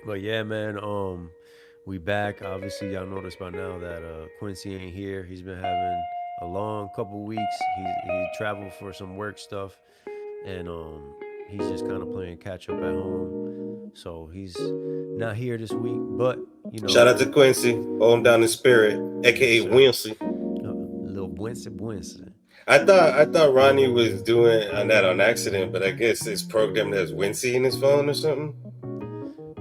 But yeah, man, we back. Obviously, y'all noticed by now that Quincy ain't here. He's been having a long couple weeks. He traveled for some work stuff, and he's just kind of playing catch up at home. So he's not here this week. But you Shout know, out to Quincy, hold him down in spirit, yes, aka sir. Wincy. Little Buense Buense. I thought Ronnie was doing on that on accident, but I guess it's programmed as Wincy in his phone or something.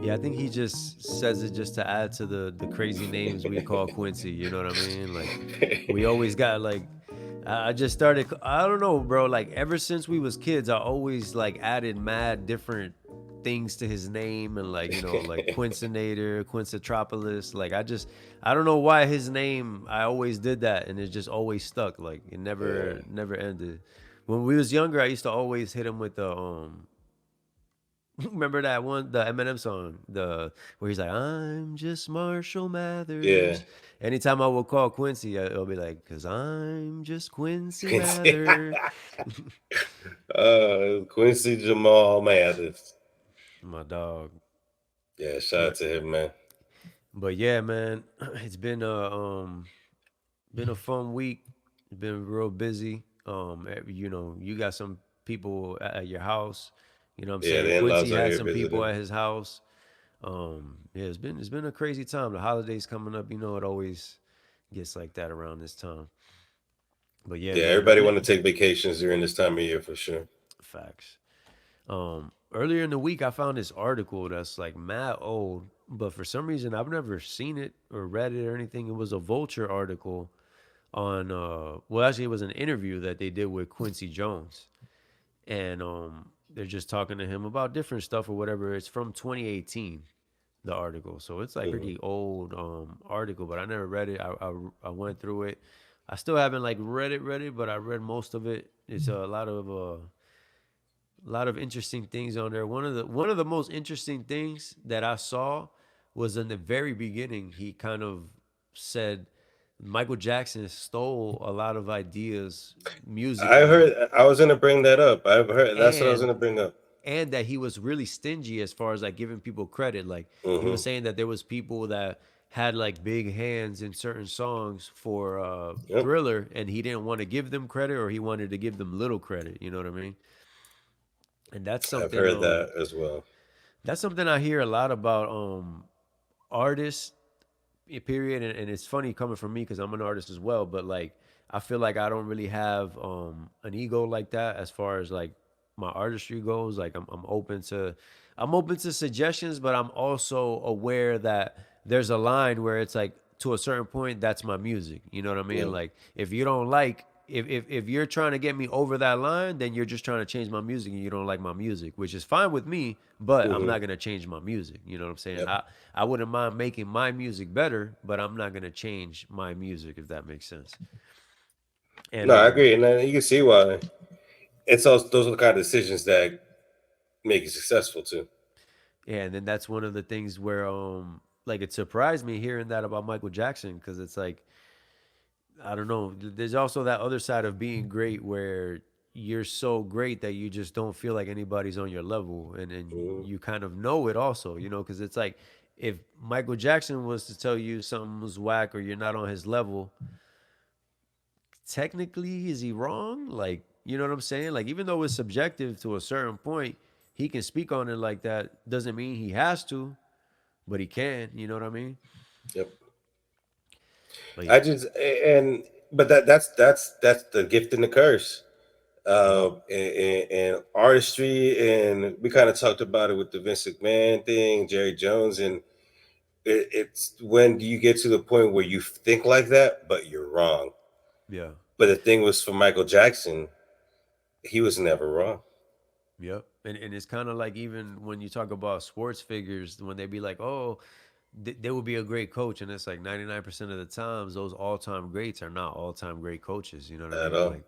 Yeah, I think he just says it just to add to the crazy names we call Quincy. You know what I mean? Like, we always got like, I just started. I don't know, bro. Like ever since we was kids, I always like added mad different things to his name and like like Quincinator, Quincetropolis. Like I don't know why his name. I always did that, and it just always stuck. Like it Yeah. never ended. When we was younger, I used to always hit him with the remember that one, the Eminem song, the where he's like, "I'm just Marshall Yeah. Mathers." Anytime I will call Quincy, it'll be like, "Cause I'm just Quincy Quincy. Mather." Quincy Jamal Mathis. My dog. Yeah, shout out But to him, man. but yeah, man, it's been a fun week. It's been real busy. You got some people at your house. You know what I'm Yeah, saying? the Quincy in-laws are had here some people visiting. at his house. Yeah, it's been a crazy time. The holidays coming up, it always gets like that around this time. But yeah, Yeah, man, everybody want to take vacations during this time of year for sure. facts. Earlier in the week, I found this article that's like mad old, but for some reason, I've never seen it or read it or anything. It was a Vulture article on, well, actually, it was an interview that they did with Quincy Jones, and they're just talking to him about different stuff or whatever. It's from 2018, the article, so it's like Hmm. pretty old article, but I never read it. I went through it. I still haven't like read it, but I read most of it. It's a lot of interesting things on there. One of the most interesting things that I saw was in the very beginning. He kind of said Michael Jackson stole a lot of ideas I musically, heard. I was gonna bring that up. I've heard. That's what I was and gonna bring up. that he was really stingy as far as like giving people credit. Like he was Hmm. saying that there was people that had like big hands in certain songs for Yep, Thriller, and he didn't want to give them credit, or he wanted to give them little credit. You know what I mean? And I've heard that as well. that's something I hear a lot about artists. Period, and it's funny coming from me because I'm an artist as well. But like, I feel like I don't really have an ego like that as far as like my artistry goes. Like, I'm open to suggestions, but I'm also aware that there's a line where it's like to a certain point that's my music. You know what I mean? Yeah. Like, if you don't like if you're trying to get me over that line, then you're just trying to change my music and you don't like my music, which is fine with me, but I'm Hmm. not gonna change my music. You know what I'm saying? Yep. I wouldn't mind making my music better, but I'm not gonna change my music if that makes sense. And No, I agree, and you can see why. It's also those are the kind of decisions that make you successful too. yeah, and then that's one of the things where like it surprised me hearing that about Michael Jackson because it's like I don't know. There's also that other side of being great where you're so great that you just don't feel like anybody's on your level, and Hmm. you kind of know it also, because it's like if Michael Jackson was to tell you something was whack or you're not on his level, technically is he wrong? Like, you know what I'm saying? Like, even though it's subjective to a certain point, he can speak on it like that. Doesn't mean he has to, but he can. You know what I mean? Yep. But I just and but that's the gift and the curse. yep, And artistry, and we kind of talked about it with the Vince McMahon thing, Jerry Jones, and it's when you get to the point where you think like that, but you're wrong. yeah, But the thing was, for Michael Jackson, he was never wrong. yep. And it's kind of like even when you talk about sports figures, when they be like, oh, they would be a great coach, and it's like 99% of the times those all-time greats are not all-time great coaches. You know what I At mean? all. Like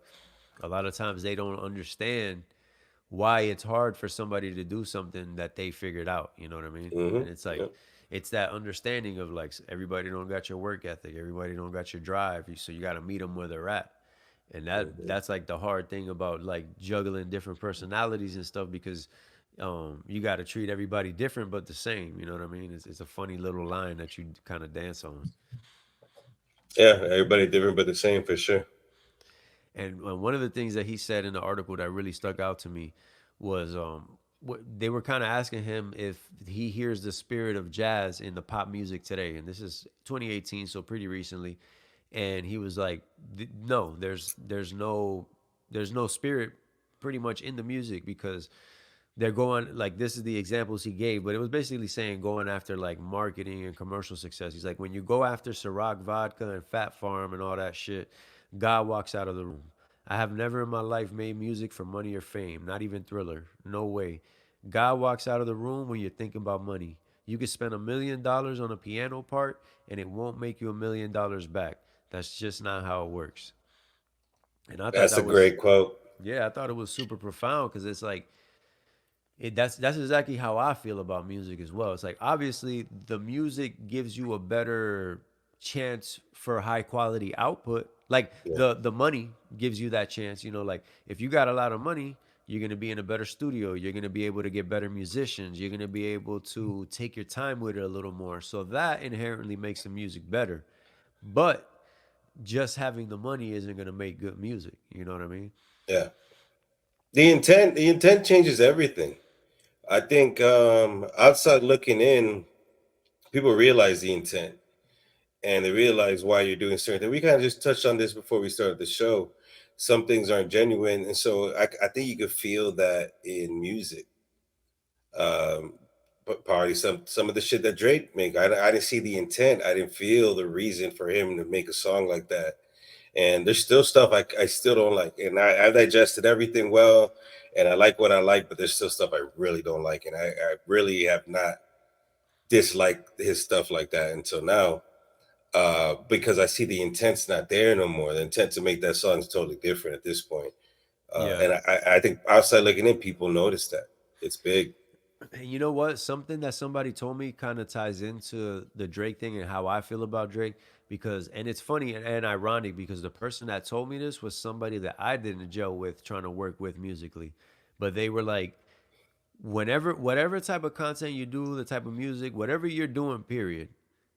a lot of times they don't understand why it's hard for somebody to do something that they figured out. You know what I mean? Hmm. And it's like Yep. it's that understanding of like everybody don't got your work ethic, everybody don't got your drive, so you got to meet them where they're at. And Hmm. that's like the hard thing about like juggling different personalities and stuff because You got to treat everybody different but the same. You know what I mean? It's a funny little line that you kind of dance on. Yeah, everybody different but the same for sure. And one of the things that he said in the article that really stuck out to me was they were kind of asking him if he hears the spirit of jazz in the pop music today. And this is 2018, so pretty recently. And he was like, "No, there's no spirit pretty much in the music because they're going like this is the examples he gave, but it was basically saying going after like marketing and commercial success. He's like, when you go after Ciroc vodka and Fat Farm and all that shit, God walks out of the room. I have never in my life made music for money or fame, not even Thriller. No way. God walks out of the room when you're thinking about money. You could spend $1 million on a piano part and it won't make you $1 million back. That's just not how it works. And I thought That's a that was, great quote. yeah, I thought it was super profound because it's like, that's exactly how I feel about music as well. It's like obviously the music gives you a better chance for high quality output. Like Yeah. the money gives you that chance. You know, like if you got a lot of money, you're gonna be in a better studio. You're gonna be able to get better musicians. You're gonna be able to take your time with it a little more. So that inherently makes the music better. But just having the money isn't gonna make good music. You know what I mean? Yeah. The intent changes everything. I think outside looking in, people realize the intent and they realize why you're doing certain things. We kind of just touched on this before we started the show. Some things aren't genuine, and so I think you could feel that in music. Um, but probably some of the shit that Drake make, I didn't see the intent. I didn't feel the reason for him to make a song like that. And there's still stuff I still don't like, and I digested everything well, and I like what I like, but there's still stuff I really don't like, and I really have not disliked his stuff like that until now, because I see the intent's not there no more. The intent to make that song is totally different at this point, Yeah. and I think outside looking in, people notice that it's big. And you know what? Something that somebody told me kind of ties into the Drake thing and how I feel about Drake. Because, and it's funny and ironic because the person that told me this was somebody that I didn't gel with trying to work with musically. But they were like, whatever type of content you do, the type of music, whatever you're doing, period,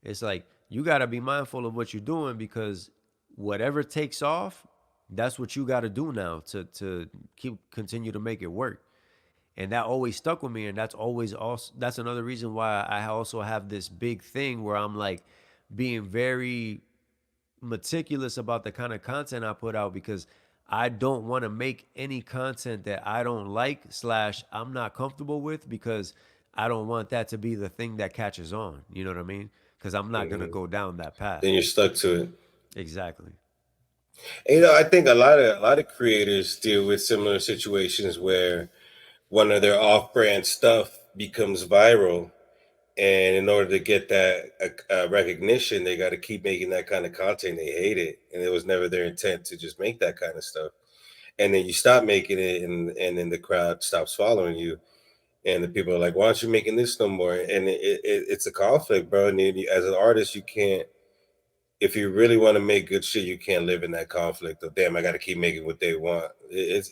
it's like you got to be mindful of what you're doing because whatever takes off, that's what you got to do now to keep continue to make it work. And that always stuck with me, and that's always also that's another reason why I also have this big thing where I'm like being very meticulous about the kind of content I put out because I don't want to make any content that I don't like slash I'm not comfortable with because I don't want that to be the thing that catches on. You know what I mean? Because I'm not gonna Hmm. go down that path. Then you're stuck to it. Exactly. And, I think a lot of creators deal with similar situations where one of their off-brand stuff becomes viral, and in order to get that recognition, they got to keep making that kind of content. They hate it, and it was never their intent to just make that kind of stuff. And then you stop making it, and then the crowd stops following you, and the people are like, "Why aren't you making this no more?" And it's a conflict, bro. And as an artist, you can't. If you really want to make good shit, you can't live in that conflict of damn. I got to keep making what they want. It's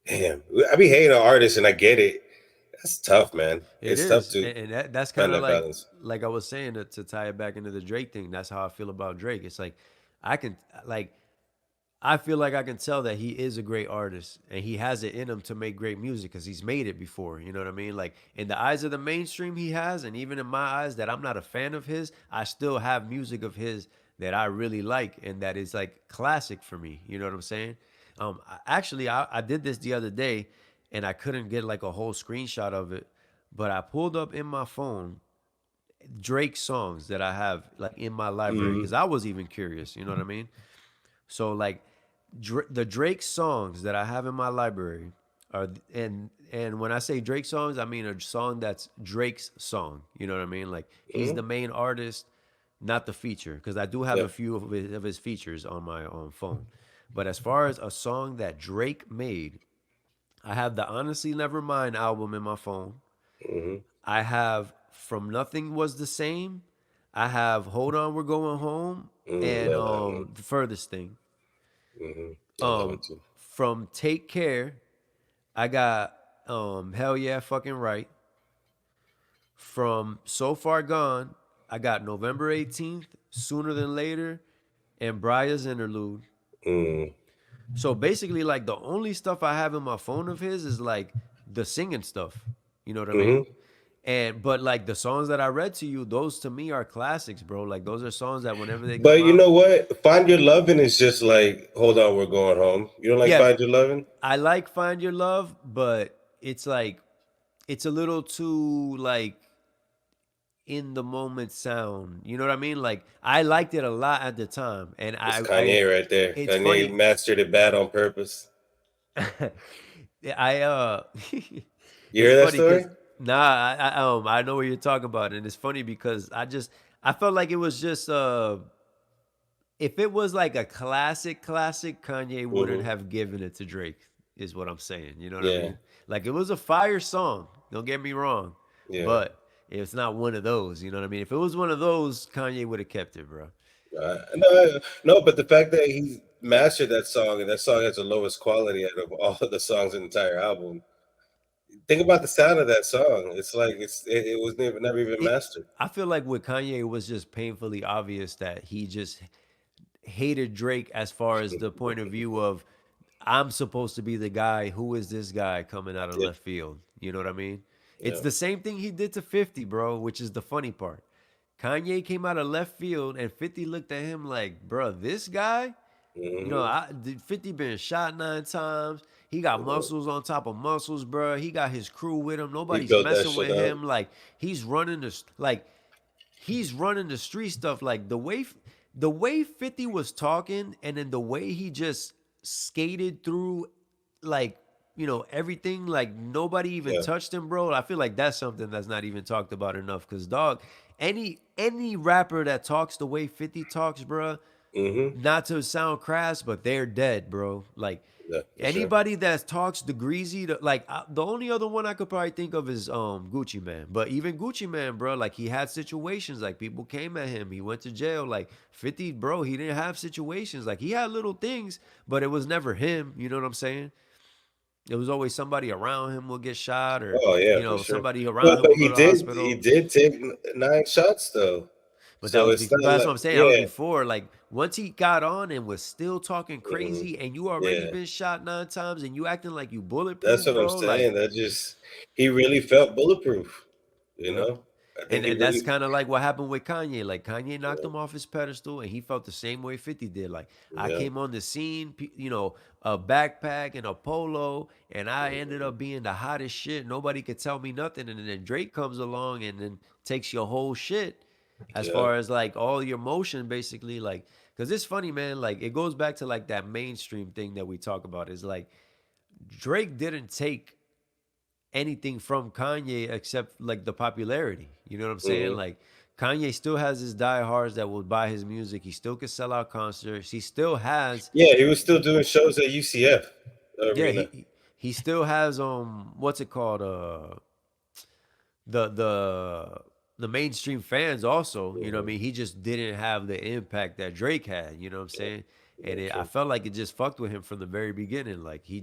damn. I be hating on artists, and I get it. That's tough, man. It It's tough is, to and that's find kind of that balance. like I was saying to tie it back into the Drake thing. That's how I feel about Drake. It's like I can like I feel like I can tell that he is a great artist and he has it in him to make great music because he's made it before. You know what I mean? Like in the eyes of the mainstream, he has, and even in my eyes, that I'm not a fan of his, I still have music of his that I really like and that is like classic for me. You know what I'm saying? Actually, I did this the other day and I couldn't get like a whole screenshot of it, but I pulled up in my phone Drake songs that I have like in my library Hmm. because I was even curious. You know what I mean? So like the Drake songs that I have in my library are and when I say Drake songs, I mean a song that's Drake's song. You know what I mean? Like he's Hmm. the main artist, not the feature, because I do have a Yep. few of his features on my phone. But as far as a song that Drake made, I have the Honestly Nevermind album in my phone. Hmm. I have From Nothing Was the Same. I have Hold On We're Going Home and Love that one. The Furthest Thing. Hmm. Love that one Um, too. from Take Care, I got. Hell Yeah Fucking Right. From So Far Gone, I got November 18th, Sooner Than Later, and Briar's Interlude. Mm. So basically, like the only stuff I have in my phone of his is like the singing stuff. You know what I mean? Hmm. And but like the songs that I read to you, those to me are classics, bro. Like those are songs that whenever they come But you out, know what? Find Your Lovin' is just like, hold on, we're going home. You don't like yeah, Find Your Lovin'? I like Find Your Love, but it's like it's a little too like in the moment sound. You know what I mean? Like I liked it a lot at the time, and It's I Kanye right there. it's Kanye funny. mastered it bad on purpose. I You it's hear that funny story? because I know what you're talking about, and it's funny because I felt like it was just if it was like a classic, Kanye wouldn't Hmm. have given it to Drake. Is what I'm saying. You know what I Yeah, mean? Like it was a fire song. Don't get me wrong, yeah. but it's not one of those. You know what I mean? If it was one of those, Kanye would have kept it, bro. No, no, but the fact that he mastered that song and that song has the lowest quality out of all of the songs in the entire album. Think about the sound of that song. It's like it was never even It. mastered. I feel like with Kanye, it was just painfully obvious that he just hated Drake as far as the point of view of I'm supposed to be the guy. Who is this guy coming out of Yeah, left field? You know what I mean? It's yeah. the same thing he did to 50, bro, which is the funny part. Kanye came out of left field and 50 looked at him like, bro, this guy, Hmm. 50 been shot 9 times. He got Hmm. muscles on top of muscles, bro. He got his crew with him. He Nobody's built that messing shit with up. him. Like he's running the street stuff. Like the way 50 was talking, and then the way he just skated through, like everything. Like nobody even Yeah. touched him, bro. I feel like that's something that's not even talked about enough. Cause dog, any rapper that talks the way 50 talks, bro, Hmm. not to sound crass, but they're dead, bro. Like Yeah, for sure. anybody that talks the greasy, the only other one I could probably think of is Gucci Man. But even Gucci Man, bro, like he had situations, like people came at him, he went to jail. Like 50, bro, he didn't have situations. Like he had little things, but it was never him. You know what I'm saying? It was always somebody around him will get shot, or Oh yeah, for sure. somebody around him But will go he to the did he hospital. did take 9 shots though. But that So was it's not but that's what like I'm saying. That was yeah. before. Like once he got on and was still talking Hmm. crazy, and you already Yeah. been shot 9 times, and you acting like you That's bulletproof, what I'm bro. Like, saying. That just he really felt bulletproof, you yep. know? I think And he and that's really kind of like what happened with Kanye. Like Kanye knocked yeah, him off his pedestal, and he felt the same way 50 did. Like I yeah. came on the scene, a backpack and a polo, and I ended Mhm. up being the hottest shit. Nobody could tell me nothing. And then Drake comes along and then takes your whole shit, as Yeah. far as like all your motion, basically. Like, cause it's funny, man. Like it goes back to like that mainstream thing that we talk about. Is like Drake didn't take anything from Kanye except like the popularity. You know what I'm saying? Hmm. Like Kanye still has his diehards that will buy his music. He still can sell out concerts. He still has, Yeah, he was still doing shows at UCF yeah, arena. he still has what's it called? The the mainstream fans also, you know what I Hmm. mean? He just didn't have the impact that Drake had, you know what I'm Yeah, saying? And yeah, I true. felt like it just fucked with him from the very beginning. Like he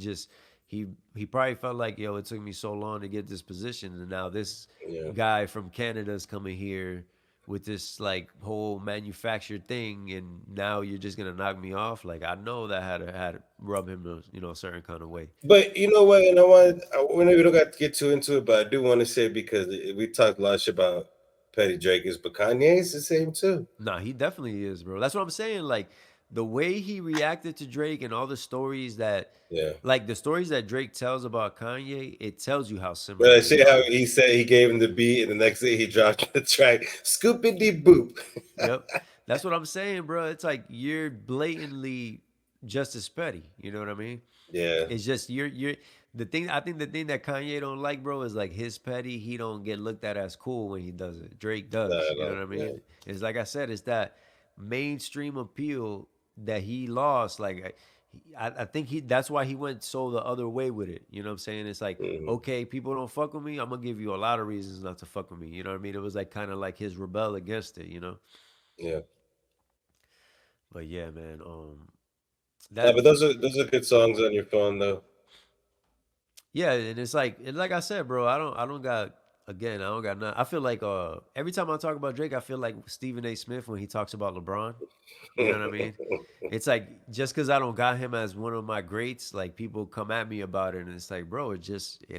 probably felt like, yo, it took me so long to get this position, and now this Yeah. guy from Canada's coming here with this like whole manufactured thing, and now you're just gonna knock me off. Like I know that had to rub him a certain kind of way. But you know what? And we know we don't got to get too into it, but I do want to say because we talked a lot of shit about Petty Drake is, but Kanye is the same too. Nah, he definitely is, bro. That's what I'm saying. Like the way he reacted to Drake and all the stories that, Yeah. like the stories that Drake tells about Kanye, it tells you how But similar I they see how are. he said he gave him the beat, and the next day he dropped the track, scoopity boop. Yep. That's what I'm saying, bro. It's like you're blatantly just as petty. You know what I mean? Yeah. It's just you're the thing. I think the thing that Kanye don't like, bro, is like his petty. He don't get looked at as cool when he does it. Drake No, does. You know no, what I yeah, mean? It's like I said. It's that mainstream appeal that he lost. Like I think that's why he went so the other way with it. You know what I'm saying? It's like, hmm, okay, people don't fuck with me. I'm gonna give you a lot of reasons not to fuck with me. You know what I mean? It was like kind of like his rebel against it. yeah. But yeah, man. No, That but those are good songs on your phone though. Yeah, and it's like I said, bro. I don't got again. I don't got nothing. I feel like every time I talk about Drake, I feel like Stephen A. Smith when he talks about LeBron. You know what I mean? It's like just because I don't got him as one of my greats, like people come at me about it, and it's like, bro, it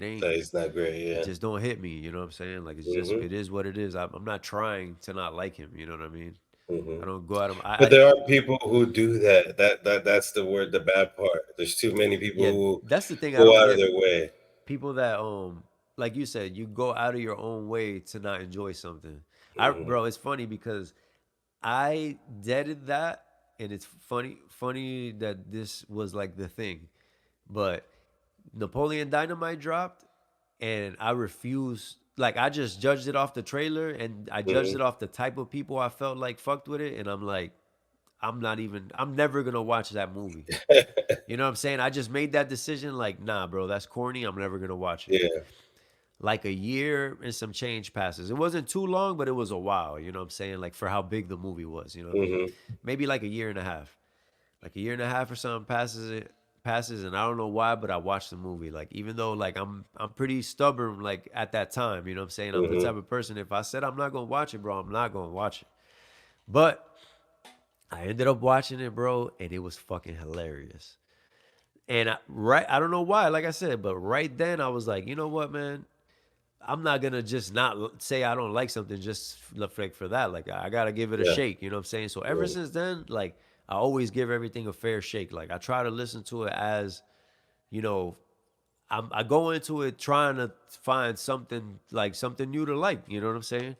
ain't. That is not great. It Yeah. just don't hit me. You know what I'm saying? Like Hmm. it is what it is. I'm not trying to not like him. You know what I mean? Hmm. I don't go out of But there are people who do that. That's the word. The bad part. There's too many people yeah. who That's the thing I go don't out of get. their way. People that like you said, you go out of your own way to not enjoy something. Hmm. Bro, it's funny because I did that, and it's funny that this was like the thing. But Napoleon Dynamite dropped, and I refused. Like I just judged it off the trailer, and I judged Hmm. it off the type of people I felt like fucked with it, and I'm like, I'm not even. I'm never gonna watch that movie. You know what I'm saying? I just made that decision. Like, nah, bro, that's corny. I'm never gonna watch it. Yeah. Like a year and some change passes. It wasn't too long, but it was a while. You know what I'm saying? Like for how big the movie was. You know, Hmm. maybe like a year and a half. Like a year and a half or something passes, and I don't know why, but I watched the movie. Like even though like I'm pretty stubborn like at that time. You know what I'm saying? I'm the Hmm. type of person if I said I'm not gonna watch it, bro, I'm not gonna watch it. But I ended up watching it, bro, and it was fucking hilarious. And I don't know why, like I said, but right then I was like, you know what, man, I'm not gonna just not say I don't like something just like for that. Like I gotta give it a Yeah. shake. You know what I'm saying? So ever Yeah. since then, like I always give everything a fair shake. Like I try to listen to it as you know. I go into it trying to find something like something new to like. You know what I'm saying?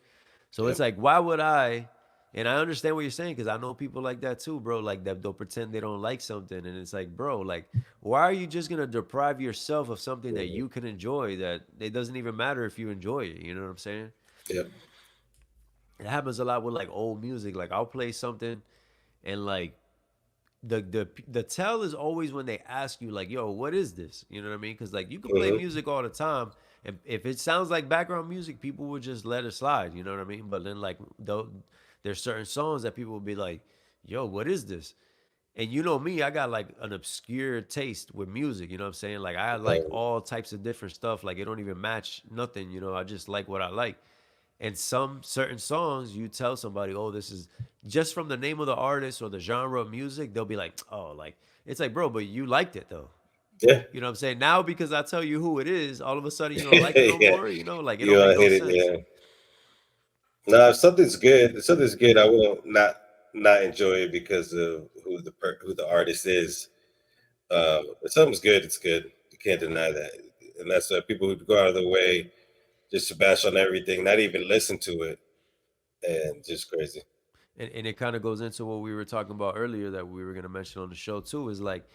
So Yeah. it's like, why would I? And I understand what you're saying because I know people like that too, bro. Like that they'll pretend they don't like something, and it's like, bro, like, why are you just gonna deprive yourself of something that Hmm. you can enjoy? That it doesn't even matter if you enjoy it. You know what I'm saying? Yeah. It happens a lot with like old music. Like I'll play something, and like the tell is always when they ask you like, yo, what is this? You know what I mean? Because like you can play Hmm. music all the time, and if it sounds like background music, people would just let it slide. You know what I mean? But then like there's certain songs that people will be like, yo, what is this? And you know me, I got like an obscure taste with music. You know what I'm saying? Like I like all types of different stuff. Like it don't even match nothing. You know, I just like what I like. And some certain songs, you tell somebody, oh, this is just from the name of the artist or the genre of music, they'll be like, oh, like it's like, bro, but you liked it though. Yeah. You know what I'm saying? Now because I tell you who it is, all of a sudden you don't like it no Yeah. more. You know, like it You don't make gonna no hit it. sense. Yeah. No, if something's good. If something's good, I will not enjoy it because of who the artist is. If something's good, it's good. You can't deny that. And that's people who go out of their way just to bash on everything, not even listen to it, and just crazy. And it kind of goes into what we were talking about earlier that we were gonna mention on the show too, is like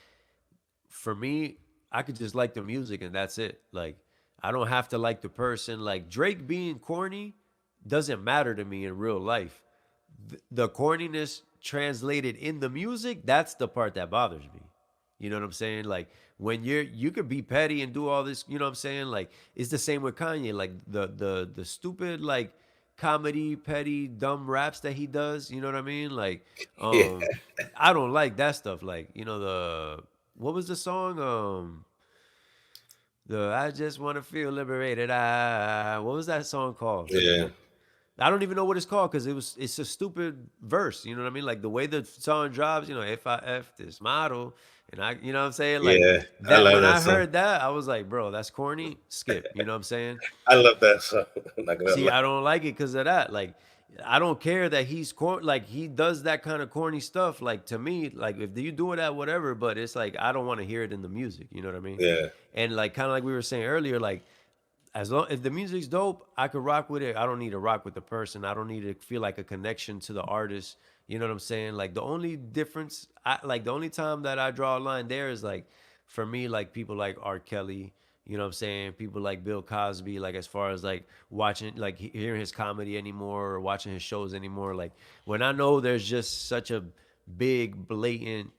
for me, I could just like the music and that's it. Like I don't have to like the person. Like Drake being corny doesn't matter to me in real life. The corniness translated in the music, that's the part that bothers me. You know what I'm saying? Like when you could be petty and do all this, you know what I'm saying? Like it's the same with Kanye. Like the stupid like comedy, petty, dumb raps that he does, you know what I mean? Like Yeah, I don't like that stuff. Like, you know, the what was the song? The I just want to feel liberated. What was that song called? yeah, I don't even know what it's called because it's a stupid verse. You know what I mean? Like the way the song drops, you know, if I F this model and you know what I'm saying? Like yeah. I that love when that I song. heard that, I was like, bro, that's corny. Skip. You know what I'm saying? I love that song. I'm not gonna See, lie. I don't like it because of that. Like, I don't care that like he does that kind of corny stuff. Like to me, like if you do it at whatever, but it's like I don't want to hear it in the music. You know what I mean? Yeah, And like kind of like we were saying earlier, like as long if the music's dope, I could rock with it. I don't need to rock with the person. I don't need to feel like a connection to the artist. You know what I'm saying? Like the only difference, like the only time that I draw a line there is like for me, like people like R. Kelly. You know what I'm saying? People like Bill Cosby. Like as far as like watching, like hearing his comedy anymore or watching his shows anymore. Like when I know there's just such a big blatant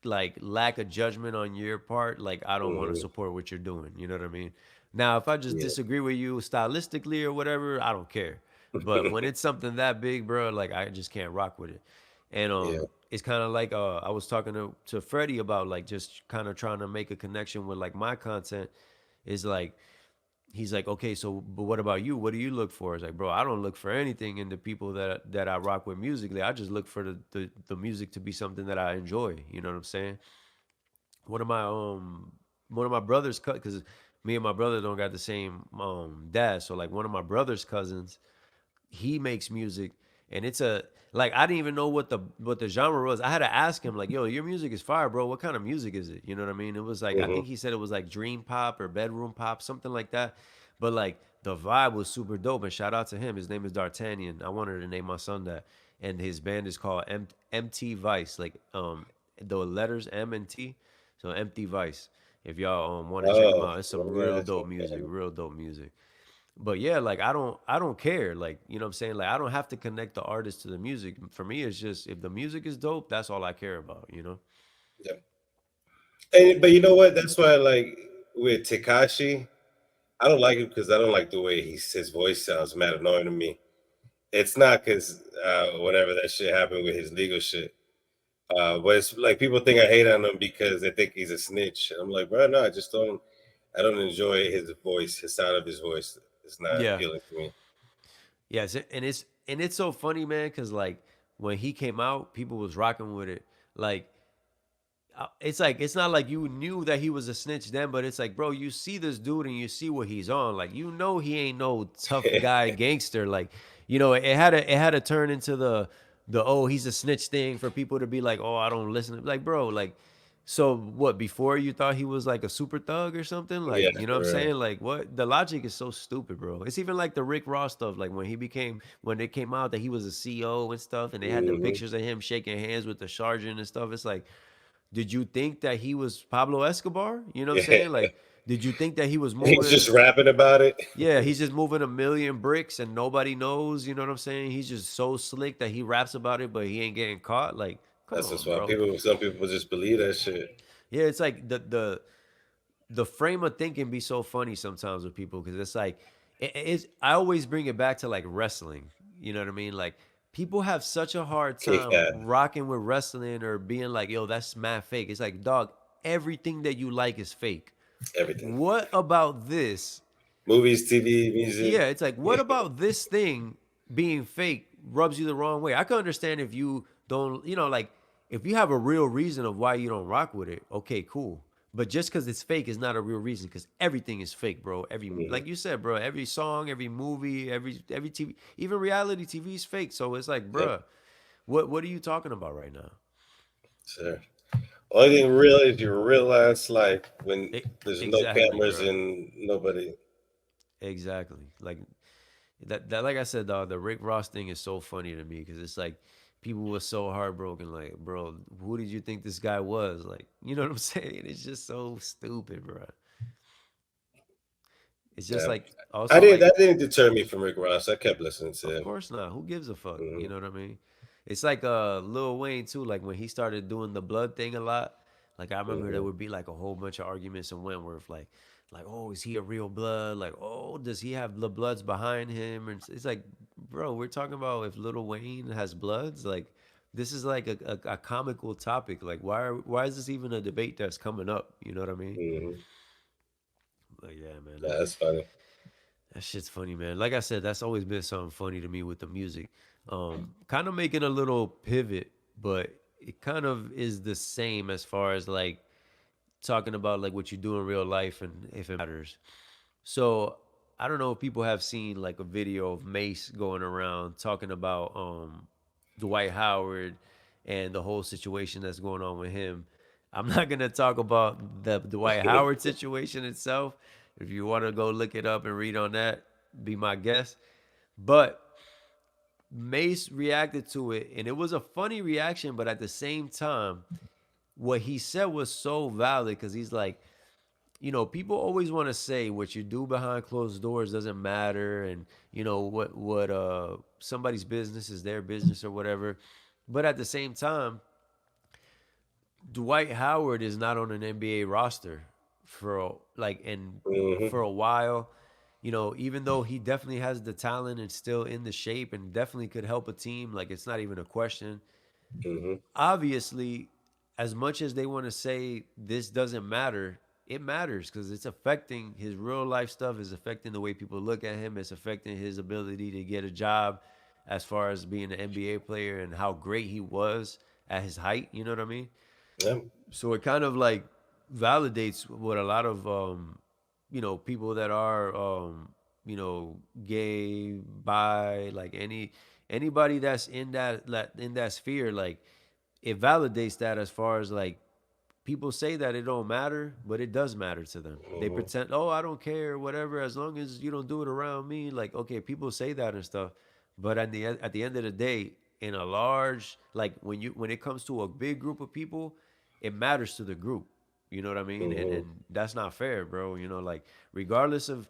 like lack of judgment on your part, like I don't want to hmm, support what you're doing. You know what I mean? Now, if I just yeah, disagree with you stylistically or whatever, I don't care. But when it's something that big, bro, like I just can't rock with it. And yeah, it's kind of like I was talking to Freddie about like just kind of trying to make a connection with like my content. is like he's like, okay, so but what about you? What do you look for? It's like, bro, I don't look for anything in the people that I rock with musically. I just look for the music to be something that I enjoy. You know what I'm saying? One of my one of my brothers cut because me and my brother don't got the same dad. So like one of my brother's cousins, he makes music, and it's a like I didn't even know what the genre was. I had to ask him like, "Yo, your music is fire, bro. What kind of music is it?" You know what I mean? It was like I Hmm. think he said it was like dream pop or bedroom pop, something like that. But like the vibe was super dope. And shout out to him. His name is D'Artagnan. I wanted to name my son that, and his band is called MT Vice, like the letters M and T, so Empty Vice. If y'all want to check him Oh, out, it's some real yes, dope music, okay. real dope music. But yeah, like I don't care. Like, you know what I'm saying? Like I don't have to connect the artist to the music. For me, it's just if the music is dope, that's all I care about, you know? Yeah. And but you know what? That's why like with Tekashi, I don't like it because I don't like the way his voice sounds mad annoying to me. It's not because whatever that shit happened with his legal shit. But it's like people think I hate on him because they think he's a snitch. And I'm like, bro, no, I just don't. I don't enjoy his voice, his sound of his voice. It's not Yeah. appealing to me. Yes, and it's so funny, man, cuz like when he came out, people was rocking with it. Like it's like it's not like you knew that he was a snitch then, but it's like, bro, you see this dude and you see what he's on. Like, you know, he ain't no tough guy gangster. Like, you know, it had to turn into the oh, he's a snitch thing for people to be like, oh, I don't listen. Like, bro, like, so what? Before you thought he was like a super thug or something? Yeah, Like, you know what I'm right. saying? Like, what? The logic is so stupid, bro. It's even like the Rick Ross stuff. Like when it came out that he was a CEO and stuff, and they had the Hmm. pictures of him shaking hands with the sergeant and stuff. It's like, did you think that he was Pablo Escobar? You know what I'm Yeah, saying? Like, did you think that he was he's moving? just rapping about it. Yeah, he's just moving a million bricks and nobody knows. You know what I'm saying? He's just so slick that he raps about it, but he ain't getting caught. Like, come That's just on, why bro. some people just believe that shit. Yeah, it's like the frame of thinking be so funny sometimes with people because it's like it's I always bring it back to like wrestling. You know what I mean? Like people have such a hard time Yeah, rocking with wrestling or being like, yo, that's mad fake. It's like, dog, everything that you like is fake. everything. What about this? Movies, TV, music. Yeah, it's like, what about this thing being fake rubs you the wrong way? I can understand if you don't, you know, like if you have a real reason of why you don't rock with it, okay, cool. But just because it's fake is not a real reason because everything is fake, bro. Every Mhm. like you said, bro, every song, every movie, every TV, even reality TV is fake. So it's like, Yep, bro, what are you talking about right now? sure. Only thing real is your real last life when there's no Exactly, cameras bro. and nobody. Exactly. Like that like I said, dog, the Rick Ross thing is so funny to me because it's like people were so heartbroken. Like, bro, who did you think this guy was? Like, you know what I'm saying? It's just so stupid, bro. It's just Yeah, like also like, that didn't deter me from Rick Ross. I kept listening to of him. course not. Who gives a fuck? You Hmm. know what I mean? It's like Lil Wayne too. Like when he started doing the blood thing a lot. Like I remember there Hmm. would be like a whole bunch of arguments in Wentworth. Like, oh, is he a real blood? Like, oh, does he have the bloods behind him? And it's like, bro, we're talking about if Lil Wayne has bloods. Like, this is like a comical topic. Like, why is this even a debate that's coming up? You know what I mean? Hmm. But yeah, man, Yeah, that's funny. that shit's funny, man. Like I said, that's always been something funny to me with the music. Kind of making a little pivot, but it kind of is the same as far as like talking about like what you do in real life and if it matters. So I don't know if people have seen like a video of Mase going around talking about Dwight Howard and the whole situation that's going on with him. I'm not gonna talk about the Dwight Howard situation itself. If you want to go look it up and read on that, be my guest. But Mace reacted to it, and it was a funny reaction, but at the same time, what he said was so valid because he's like, you know, people always want to say what you do behind closed doors doesn't matter, and you know what somebody's business is their business or whatever. But at the same time, Dwight Howard is not on an NBA roster like and Hmm. for a while. You know, even though he definitely has the talent and still in the shape and definitely could help a team, like it's not even a question. Hmm. Obviously, as much as they want to say this doesn't matter, it matters because it's affecting his real life stuff, is affecting the way people look at him, it's affecting his ability to get a job as far as being an NBA player and how great he was at his height. You know what I mean? Yeah. So it kind of like validates what a lot of people that are gay, bi, like anybody that's in that sphere, like it validates that as far as like people say that it don't matter, but it does matter to them. They Hmm. pretend, oh, I don't care, whatever, as long as you don't do it around me. Like, okay, people say that and stuff, but at the end of the day, in a large, like when it comes to a big group of people, it matters to the group. You know what I mean? And Hmm. and that's not fair, bro. Like regardless of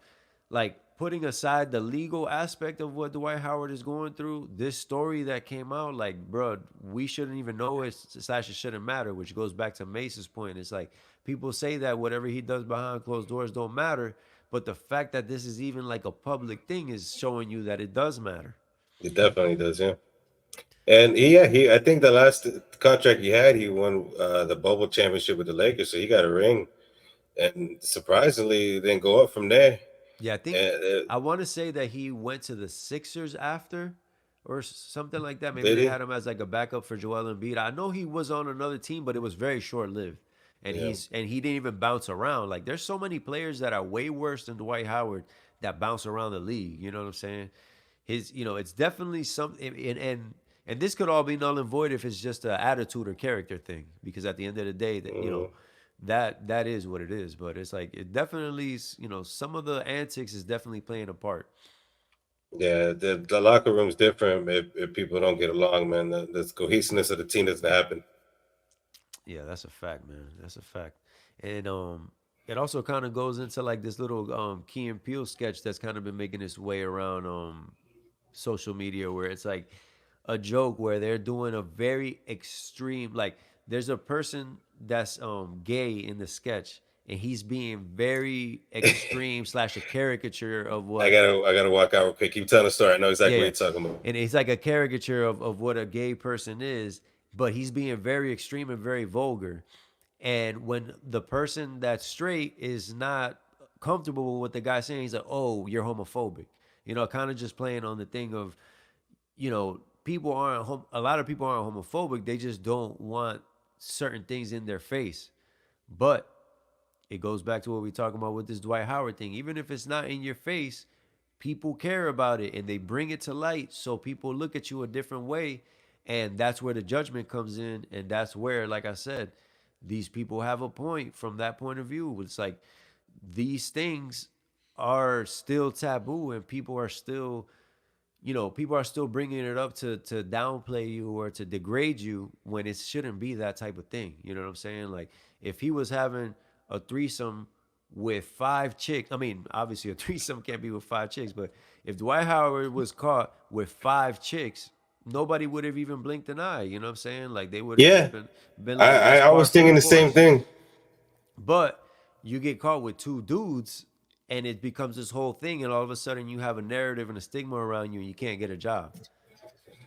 like putting aside the legal aspect of what Dwight Howard is going through, this story that came out, like, bro, we shouldn't even know it, slash it shouldn't matter, which goes back to Mace's point. It's like people say that whatever he does behind closed doors don't matter, but the fact that this is even like a public thing is showing you that it does matter. It definitely does. Yeah. And I think the last contract he had, he won the bubble championship with the Lakers, so he got a ring. And surprisingly, then go up from there. Yeah, I think And I want to say that he went to the Sixers after or something like that. Maybe did they he? had him as like a backup for Joel Embiid. I know he was on another team, but it was very short lived. And Yeah. he didn't even bounce around. Like there's so many players that are way worse than Dwight Howard that bounce around the league. You know what I'm saying? It's definitely something, and this could all be null and void if it's just an attitude or character thing. Because at the end of the day, that Hmm. that is what it is. But it's like it definitely some of the antics is definitely playing a part. Yeah, the locker room's different if people don't get along, man. The cohesiveness of the team doesn't happen. Yeah, that's a fact, man. That's a fact. And it also kind of goes into like this little Key and Peele sketch that's kind of been making its way around social media, where it's like a joke where they're doing a very extreme, like there's a person that's gay in the sketch, and he's being very extreme slash a caricature of what. I gotta walk out real quick. Keep telling the story. I know Yeah, exactly what yeah. you're talking about. And it's like a caricature of what a gay person is, but he's being very extreme and very vulgar. And when the person that's straight is not comfortable with what the guy's saying, he's like, "Oh, you're homophobic." Kind of just playing on the thing of, people aren't a lot of people aren't homophobic. They just don't want certain things in their face. But it goes back to what we talking about with this Dwight Howard thing. Even if it's not in your face, people care about it and they bring it to light so people look at you a different way. And that's where the judgment comes in. And that's where, like I said, these people have a point from that point of view. It's like these things are still taboo and people are still bringing it up to downplay you or to degrade you when it shouldn't be that type of thing. You know what I'm saying? Like if he was having a threesome with five chicks, I mean, obviously a threesome can't be with five chicks, but if Dwight Howard was caught with five chicks, nobody would have even blinked an eye. You know what I'm saying? Like they would have just Yeah, been like, that's I par was for the thinking the same course. thing. But you get caught with two dudes and it becomes this whole thing, and all of a sudden you have a narrative and a stigma around you and you can't get a job.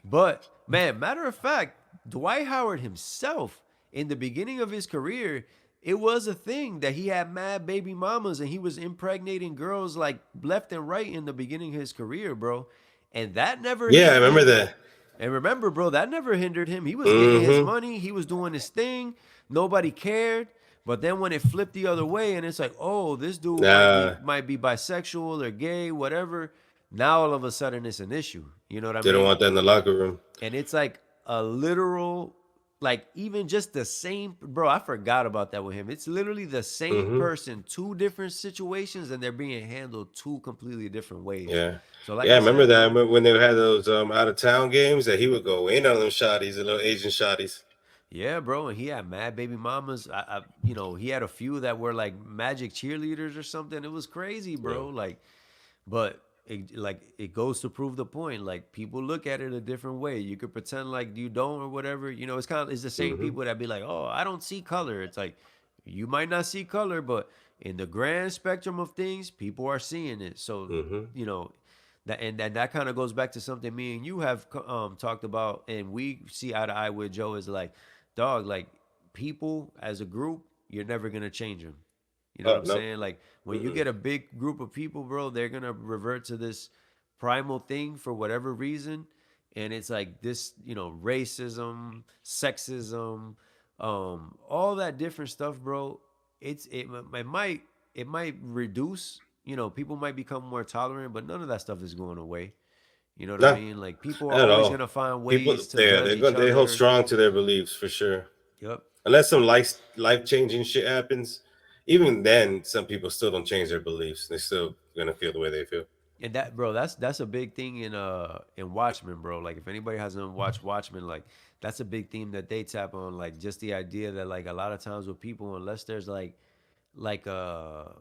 But man, matter of fact, Dwight Howard himself, in the beginning of his career, it was a thing that he had mad baby mamas and he was impregnating girls like left and right in the beginning of his career, bro. And that never Yeah, I hindered remember him. that. And remember, bro, that never hindered him. He was getting his Hmm. money, he was doing his thing, nobody cared. But then when it flipped the other way and it's like, oh, this dude might be Nah, might be bisexual or gay, whatever. Now all of a sudden it's an issue. You know what I they don't mean? want that in the locker room. And it's like a literal, like even just the same, bro. I forgot about that with him. It's literally the same Hmm. person, two different situations, and they're being handled two completely different ways. Yeah, So like yeah, I I remember said, that. I bro. remember when they had those out of town games that he would go in on them shotties, the little Asian shotties. Yeah, bro, and he had mad baby mamas. He had a few that were like magic cheerleaders or something. It was crazy, Yeah. bro. Like, but it goes to prove the point. Like people look at it a different way. You could pretend like you don't or whatever. It's the same Hmm. people that be like, "Oh, I don't see color." It's like you might not see color, but in the grand spectrum of things, people are seeing it. So Hmm. you know that kind of goes back to something me and you have talked about, and we see eye to eye with Joe is like, dog, like people as a group, you're never gonna change them. You know what Oh I'm no. saying? Like when you Mm-mm. get a big group of people, bro, they're gonna revert to this primal thing for whatever reason, and it's like this, racism, sexism, all that different stuff, bro. It might reduce. People might become more tolerant, but none of that stuff is going away. You know what I No, mean? Like people are not at always all. gonna find People ways to there, judge they're each going they hold other. strong to their beliefs for sure. Yep. Unless some life changing shit happens, even then, some people still don't change their beliefs. They're still gonna feel the way they feel. And that, bro, that's a big thing in Watchmen, bro. Like if anybody hasn't watched Watchmen, like that's a big theme that they tap on. Like just the idea that like a lot of times with people, unless there's like a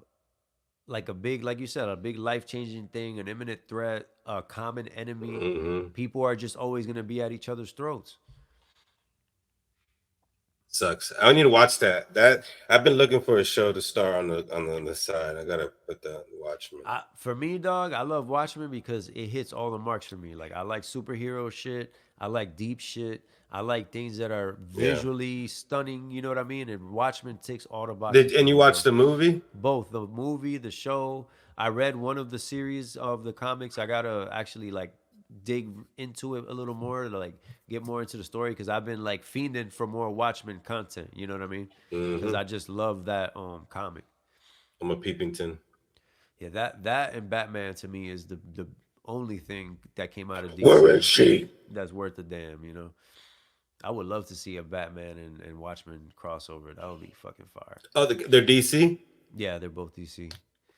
like a big, like you said, a big life changing thing, an imminent threat, a common enemy, Hmm. people are just always gonna be at each other's throats. Sucks. I need to watch that. That I've been looking for a show to star on the side. I gotta put that Watchmen. For me, dog, I love Watchmen because it hits all the marks for me. Like I like superhero shit. I like deep shit. I like things that are Yeah. visually stunning. You know what I mean? And Watchmen ticks all the Did boxes for and you me, watched bro. the movie? Both the movie, the show. I read one of the series of the comics. I gotta actually like dig into it a little more to like get more into the story because I've been like fiending for more Watchmen content. You know what I mean? Because Hmm. I just love that comic. I'm a Peepington. Yeah, that and Batman to me is the only thing that came out of Where is DC she? that's worth a damn. I would love to see a Batman and Watchmen crossover. That would be fucking fire. Oh, they're DC. Yeah, they're both DC.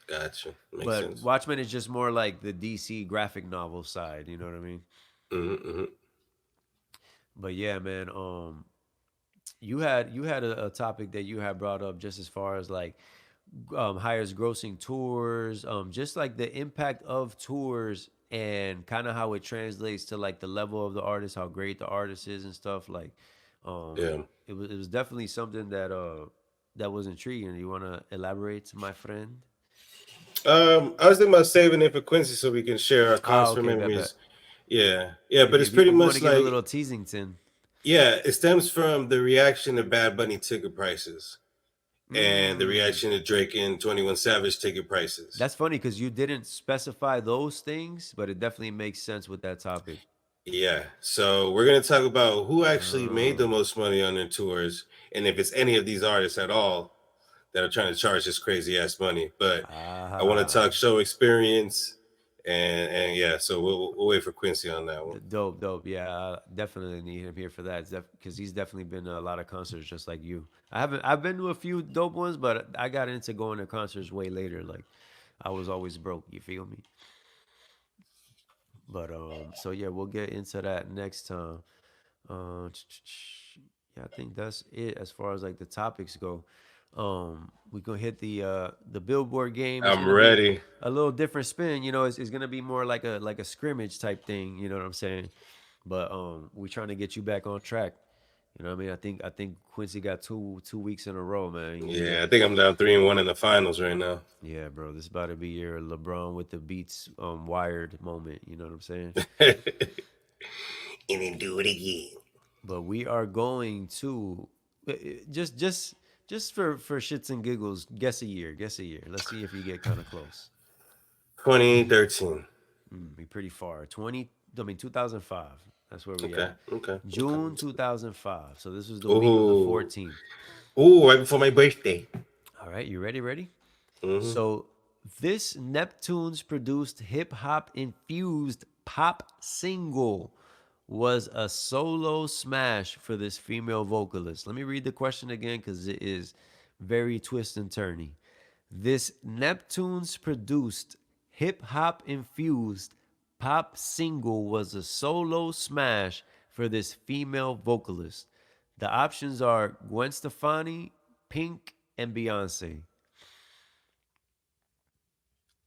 Gotcha. Makes But sense. Watchmen is just more like the DC graphic novel side, you know what I mean? Hmm. But yeah, man, you had a topic that you had brought up just as far as like highest grossing tours, just like the impact of tours and kind of how it translates to like the level of the artist, how great the artist is and stuff. Like, um, Yeah. it was definitely something that was intriguing. You want to elaborate, my friend? I was thinking about saving it for Quincy so we can share our Ah, concert okay, bet bet. memories. Yeah, yeah, but If it's if you, pretty if you want to much give a like little teasington. yeah, it stems from the reaction to Bad Bunny ticket prices and the Mm. reaction to Drake and 21 Savage ticket prices. That's funny because you didn't specify those things, but it definitely makes sense with that topic. Yeah, so we're gonna talk about who actually made the Oh. most money on their tours, and if it's any of these artists at all that are trying to charge this crazy ass money. But I want to Ah. talk show experience, and yeah, so we'll wait for Quincy on that one. Dope, dope. Yeah, I definitely need him here for that. Because he's definitely been to a lot of concerts just like you. I've been to a few dope ones, but I got into going to concerts way later. Like I was always broke. You feel me? But so yeah, we'll get into that next time. Uh, yeah, I think that's it as far as like the topics go. We gonna hit the Billboard game. It's I'm gonna be ready. a little different spin. It's gonna be more like a scrimmage type thing. You know what I'm saying? But we trying to get you back on track. You know what I mean? I think Quincy got two weeks in a row, man. Yeah, I think I'm down 3-1 in the finals right now. Yeah, bro. This about to be your LeBron with the beats wired moment. You know what I'm saying? And then do it again. But we are going to just for shits and giggles, guess a year. Guess a year. Let's see if you get kind of close. 2013. Be pretty far. 2005. That's where we Okay, at. okay, okay. June 2005. So this was the week of the Ooh, 14th. ooh, right before my birthday. All right, you ready? Ready? Hmm. So this Neptunes produced hip hop infused pop single was a solo smash for this female vocalist. Let me read the question again because it is very twist and turny. This Neptunes produced hip hop infused pop single was a solo smash for this female vocalist. The options are Gwen Stefani, Pink, and Beyonce.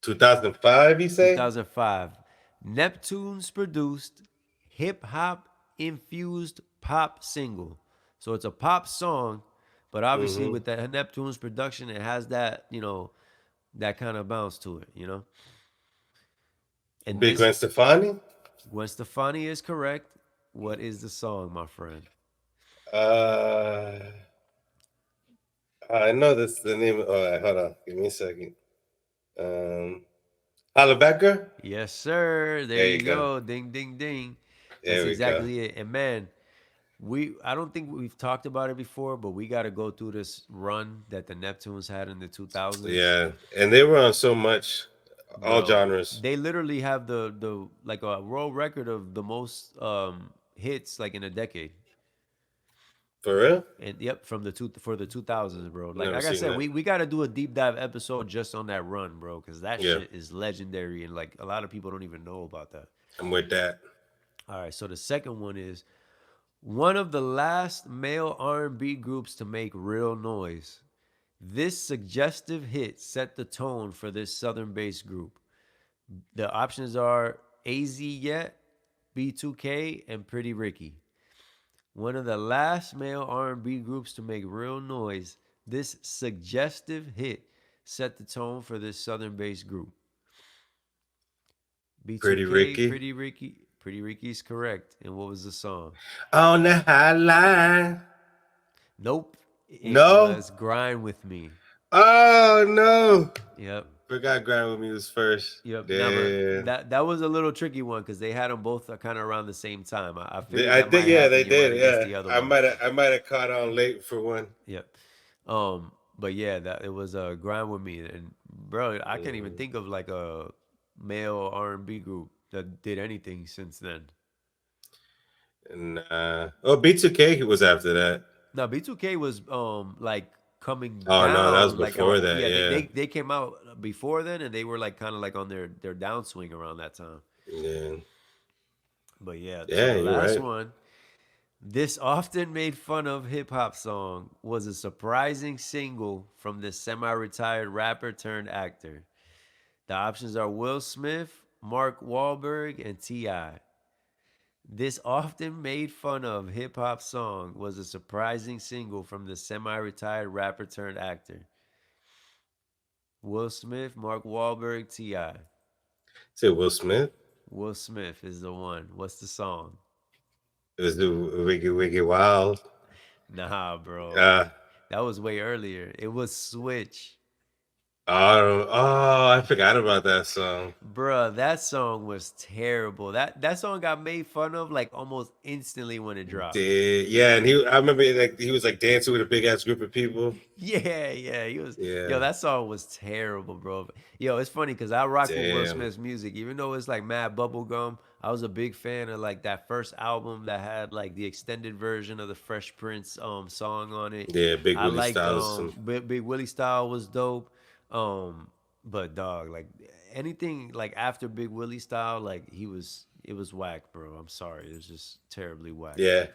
2005, you say? 2005. Neptunes produced hip hop infused pop single. So it's a pop song, but obviously Hmm. with that Neptunes production, it has that kind of bounce to it. And Big this Gwen Stefani? Gwen Stefani is correct. What is the song, my friend? Uh, I know that's the name. All right, hold on. Give me a second. Um, Holla Back Girl? Yes, sir. There There you you go. go. Ding, ding, ding. That's There we go. exactly it. And man, I don't think we've talked about it before, but we got to go through this run that the Neptunes had in the 2000s, Yeah, and they were on so much, all bro. genres. They literally have the like a world record of the most hits like in a decade. For real? And yep, from the two for the 2000s, bro. Never Like I seen said, that. we got to do a deep dive episode just on that run, bro, cuz that Yeah, shit is legendary and like a lot of people don't even know about that. I'm with that. All right, so the second one is one of the last male R&B groups to make real noise. This suggestive hit set the tone for this southern-based group. The options are AZ Yet, B2K, and Pretty Ricky. One of the last male R&B groups to make real noise, this suggestive hit set the tone for this southern-based group. Pretty B2K, Ricky. Pretty Ricky. Pretty Ricky's correct. And what was the song? On the high line. Nope. It No. was Grind With Me. Oh no. Yep. Forgot Grind With Me was first. Yep. Now, but Damn. that was a little tricky one because they had them both kind of around the same time. I figured I that think might yeah, happen. they You might did. have guessed Yeah, the other I one. might have caught on late for one. Yep. But yeah, that it was Grind With Me, and bro, I can't even think of like a male R&B group that did anything since then. And oh, B2K was after that. Now B2K was like coming Oh no, that was down like before around, that. yeah, Yeah, they came out before then and they were like kind of like on their downswing around that time. yeah, But yeah, so yeah. the You're last right. one, this often made fun of hip hop song was a surprising single from this semi-retired rapper turned actor. The options are Will Smith, Mark Wahlberg, and T.I. This often made fun of hip hop song was a surprising single from the semi retired rapper turned actor. Will Smith, Mark Wahlberg, T.I. Say Will Smith. Will Smith is the one. What's the song? It was the Wiggy Wiggy Wild. Nah, bro. Uh, That was way earlier. It was Switch. oh, I forgot about that song. Bruh, that song was terrible. That song got made fun of like almost instantly when it dropped. Did yeah, and I remember like he was like dancing with a big ass group of people. Yeah, he was. Yo, Yeah, that song was terrible, bro. Yo, it's funny because I rock with Will damn. Smith's music, even though it's like mad bubblegum. I was a big fan of like that first album that had like the extended version of the Fresh Prince song on it. Yeah, Big I Willie liked Styles. Some, Big Willie style was dope. But dog, like anything like after Big Willie style, like it was whack, bro. I'm sorry, it was just terribly whack. yeah,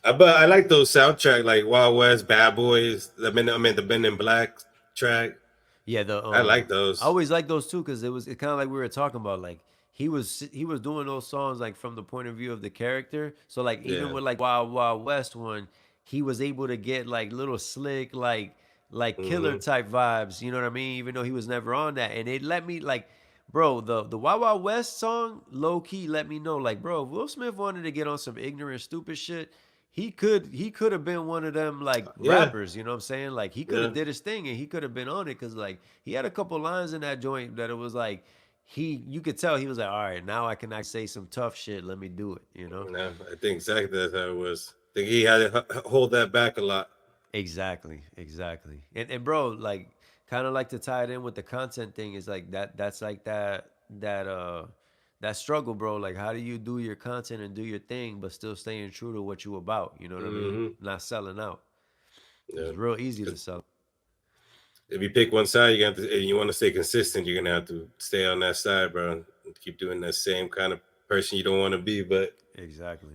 but I like those soundtrack like Wild West, Bad Boys. I mean the Men in Black track. Yeah, the I like I those. always like those too because it kind of like we were talking about like he was doing those songs like from the point of view of the character. So like even Yeah. with like Wild Wild West one, he was able to get like little slick like killer Mm-hmm. type vibes. You know what I mean? Even though he was never on that, and it let me like. Bro, the Wild Wild West song, low key, let me know. Like, bro, if Will Smith wanted to get on some ignorant, stupid shit, he could have been one of them like Yeah. rappers, you know what I'm saying? Like he could Yeah. have did his thing and he could have been on it because like he had a couple lines in that joint that it was like he you could tell he was like, all right, now I can actually say some tough shit. Let me do it, you know? No, I think exactly that's how it was. I think he had to hold that back a lot. Exactly. And bro, like kind of like to tie it in with the content thing is like that's like that struggle, bro. Like how do you do your content and do your thing but still staying true to what you about, you know what I mean? Mm-hmm. Not selling out. Yeah. It's real easy to 'Cause sell. if you pick one side, you got to, and you want to stay consistent, you're gonna have to stay on that side, bro. And keep doing that same kind of person you don't want to be, but Exactly.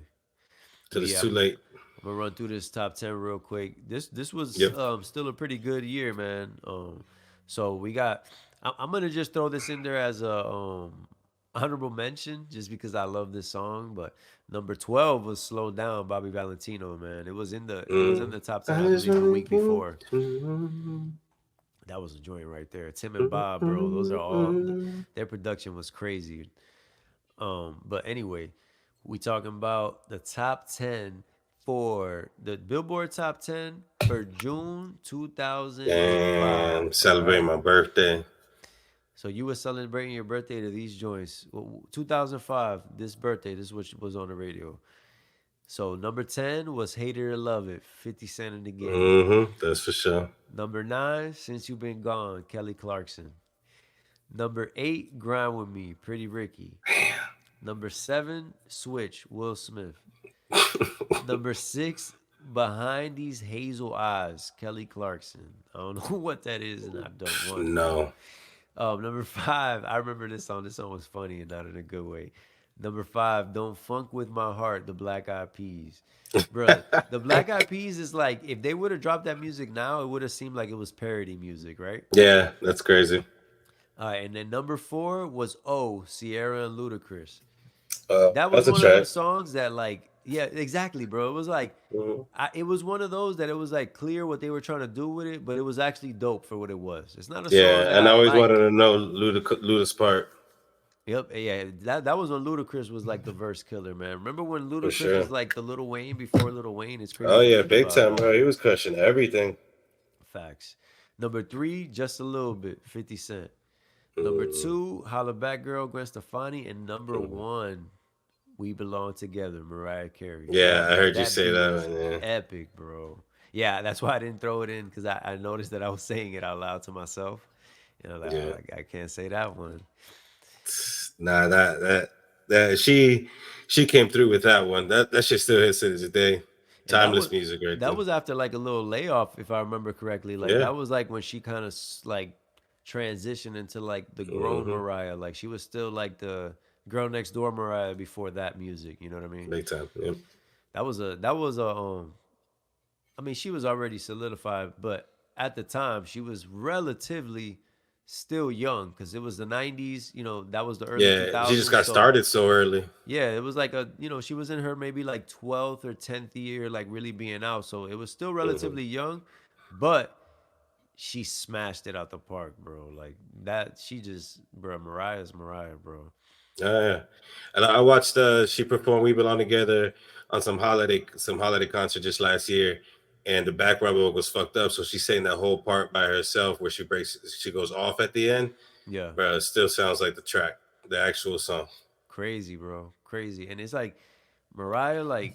till But it's yeah, too late. I'm gonna run through this top 10 real quick. This was Yep. still a pretty good year, man. So we got. I'm gonna just throw this in there as a honorable mention, just because I love this song. But number 12 was "Slow Down" Bobby Valentino, man. It was in Mm. the top 10, I I just believe, the wanna week go before. to- That was a joint right there. Tim and Bob, bro. Those are all their production was crazy. But anyway, we talking about the top 10 for the Billboard top 10. for June Damn, 2005. All celebrate right. my birthday. So you were celebrating your birthday to these joints. 2005, this birthday, this is what was on the radio. So number 10 was Hate It or Love It, 50 Cent in the game. That's for sure. Number 9, Since You've Been Gone, Kelly Clarkson. Number 8, Grind With Me, Pretty Ricky. Number 7, Switch, Will Smith. Number 6, Behind These Hazel Eyes, Kelly Clarkson. I don't know what that is, and I don't want to know. No. Number 5, I remember this song. This song was funny and not in a good way. Number 5, Don't Funk With My Heart, the Black Eyed Peas. Bro, the Black Eyed Peas is like, if they would have dropped that music now, it would have seemed like it was parody music, right? Yeah, that's crazy. All right, and then number 4 was Oh, Sierra and Ludacris. That was That's a one of them track. songs that like, yeah, exactly, bro. It was like, Mhm. it was one of those that it was like clear what they were trying to do with it, but it was actually dope for what it was. It's not a song Yeah, that and I I always wanted like. to know Luda's part Yep, yeah, that was when Ludacris was like the verse killer, man. Remember when for Ludacris sure. was like the Little Wayne before Little Wayne? It's Oh crazy to yeah, think big about time, bro. now. He was crushing everything. Facts. Number 3, Just a Little Bit, 50 Cent. Number Mm, 2, Holla Back Girl, Gwen Stefani, and number mm. 1, We Belong Together, Mariah Carey. Yeah, I heard you That say beat that is one. Yeah, epic, bro. Yeah, that's why I didn't throw it in because I noticed that I was saying it out loud to myself. And I was like, yeah. oh, I can't say that one. Nah, that she came through with that one. That shit still hits to this day. And Timeless music right that there. was after like a little layoff, if I remember correctly. Like Yeah. that was like when she kind of like transitioned into like the grown hmm Mariah. Like she was still like the girl next door Mariah before that music. You know what I mean? Big time. Yeah. That was a. I mean, she was already solidified, but at the time she was relatively still young because it was the 90s. You know, that was the early Yeah, she just 2000s. got So started so early. yeah, it was like she was in her maybe like 12th or 10th year, like really being out. So it was still hmm relatively young, but she smashed it out the park, bro. Like that, bro, Mariah's Mariah, bro. Yeah. And I watched she performed We Belong Together on some holiday concert just last year, and the background vocals fucked up, so she sang that whole part by herself where she goes off at the end. Yeah, But it still sounds like the track, the actual song. crazy, bro, crazy. And it's like Mariah,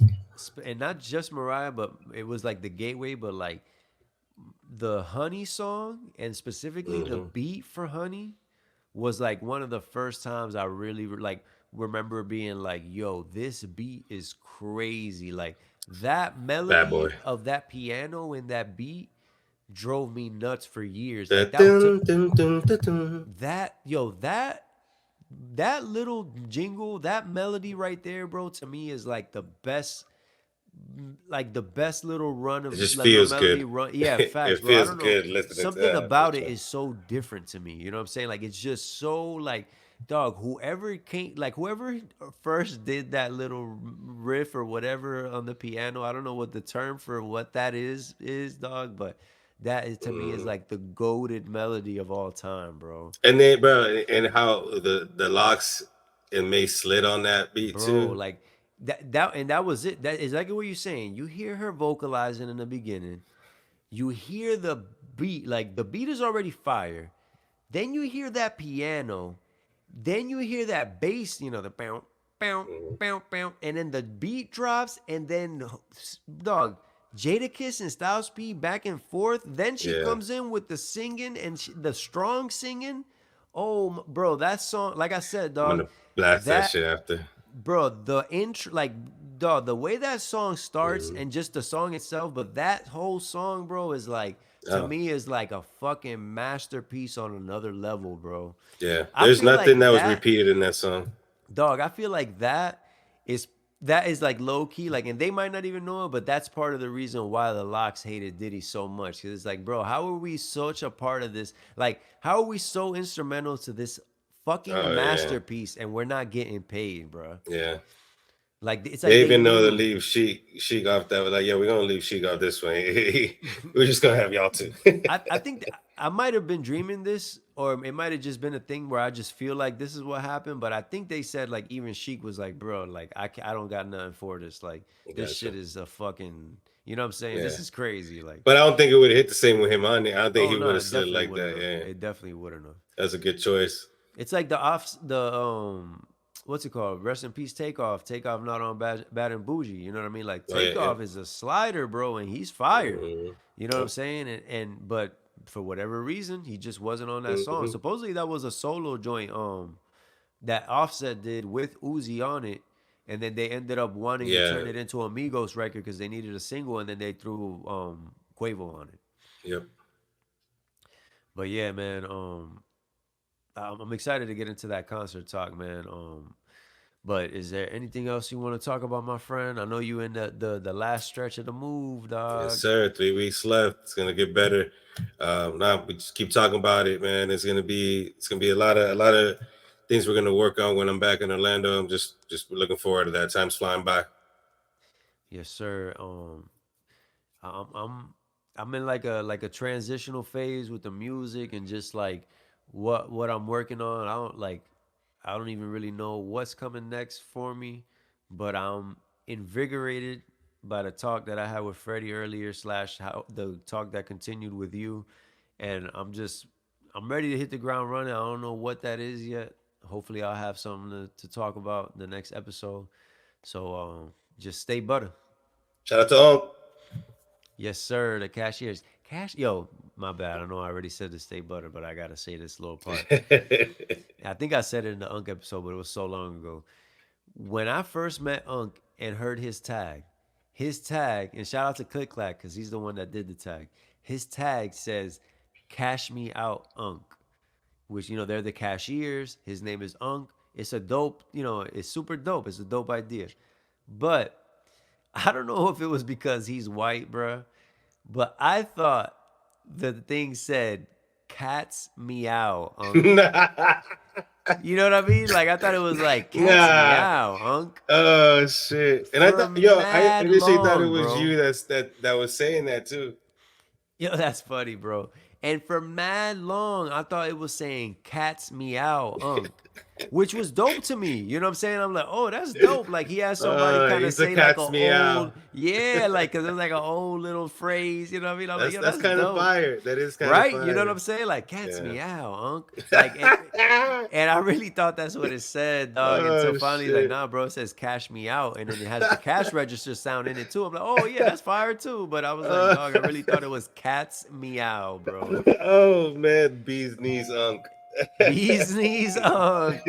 and not just Mariah, but it was like the gateway, but like the Honey song, and specifically the hmm beat for Honey was like one of the first times I really like remember being like, "Yo, this beat is crazy!" Like that Bad boy. melody of that piano and that beat drove me nuts for years. Da Like that dun, to dun, dun, dun, dun. that yo that little jingle, that melody right there, bro, to me is like the best little run It of just like little feels melody good. run. Yeah, facts, It bro. I feels don't know. good listening to Something that for about it sure. is so different to me. You know what I'm saying? Like it's just so like dog, whoever first did that little riff or whatever on the piano, I don't know what the term for what that is, dog, but that is to me is Mhm. like the goaded melody of all time, bro. And then, bro, and how the locks and Mase slid on that beat Bro, too. like that was it. That is exactly what you're saying. You hear her vocalizing in the beginning. You hear the beat, like the beat is already fire. Then you hear that piano. Then you hear that bass, the bounce, bounce, Mhm. bounce, bounce, and then the beat drops, and then dog, Jadakiss and Styles P back and forth. Then she Yeah, comes in with the singing and the strong singing. Oh, bro, that song, like I said, I'm dog, gonna blast that that shit after. bro, the intro, like, dog, the way that song starts Mhm. and just the song itself, but that whole song, bro, is like, to Oh, me, is like a fucking masterpiece on another level, bro. yeah. I There's feel nothing like that was that, repeated in that song. dog, I feel like is that is like low key, like, and they might not even know it, but that's part of the reason why the Locks hated Diddy so much. Cause it's like, bro, how are we such a part of this? Like, how are we so instrumental to this fucking Oh yeah, masterpiece and we're not getting paid, bro? yeah. Like it's like They they even know to knew. leave Sheik off that. Was like, yeah, we're gonna leave Sheik off this way. We're just gonna have y'all two. I think I might have been dreaming this, or it might have just been a thing where I just feel like this is what happened. But I think they said like even Sheik was like, bro, like I don't got nothing for this. Like this Gotcha. shit is a fucking, you know what I'm saying? Yeah. This is crazy. Like, But I don't think it would have hit the same with him on there. I don't think oh he would no, have it slid definitely like wouldn't that. have. Yeah. It definitely wouldn't have. That's a good choice. It's like the what's it called? Rest in peace, Takeoff. Takeoff not on bad and bougie. You know what I mean? Like Oh, yeah, yeah. Takeoff is a slider, bro, and he's fire. Mhm. You know what I'm saying? And but for whatever reason, he just wasn't on that song. Mhm. Supposedly that was a solo joint that Offset did with Uzi on it. And then they ended up wanting to Yeah. turn it into a Migos record because they needed a single, and then they threw Quavo on it. Yep. But yeah, man, I'm excited to get into that concert talk, man. But is there anything else you want to talk about, my friend? I know you in the last stretch of the move, Yes, dog. sir. 3 weeks left. It's gonna get better. Now we just keep talking about it, man. It's gonna be a lot of things we're gonna work on when I'm back in Orlando. I'm just looking forward to that. Time's flying by. Yes, sir. I'm I'm I'm in like a transitional phase with the music and just like what I'm working on. I don't even really know what's coming next for me, but I'm invigorated by the talk that I had with Freddie earlier, slash how the talk that continued with you, and I'm ready to hit the ground running. I don't know what that is yet. Hopefully, I'll have something to talk about in the next episode. So just stay butter. Shout out to all. Yes, sir. The cashiers. Yo, my bad. I know I already said the state butter, but I gotta say this little part. I think I said it in the Unk episode, but it was so long ago. When I first met Unk and heard his tag, and shout out to Click Clack because he's the one that did the tag. His tag says, "Cash me out, Unk," which they're the cashiers. His name is Unk. It's a dope. It's super dope. It's a dope idea, but I don't know if it was because he's white, bruh, but I thought the thing said "cats meow, Unk." Nah. You know what I mean? Like I thought it was like "cats meow, Unk." Oh shit. And I For thought, yo, I mad initially thought it long, was bro. you that was saying that too. Yo, that's funny, bro. And for mad long, I thought it was saying "cats meow, Unk," which was dope to me. You know what I'm saying? I'm like, oh, that's dope. Like he had somebody kind of He's a say like a cat's meow. old, yeah, like because it's like an old little phrase. You know what I mean? I'm like, That's yo, that's that's kind of dope. fire. That is kind of Right? You know what fire. I'm saying? Like cats Yeah. meow, Unk. Like and I really thought that's what it said, dog. Until Oh finally, he's like, shit. nah, bro, it says cash me out. And then it has the cash register sound in it too. I'm like, oh yeah, that's fire too. But I was like, Uh, dog, I really thought it was cats meow, bro. oh man, bees knees unk. Bees knees, Unk.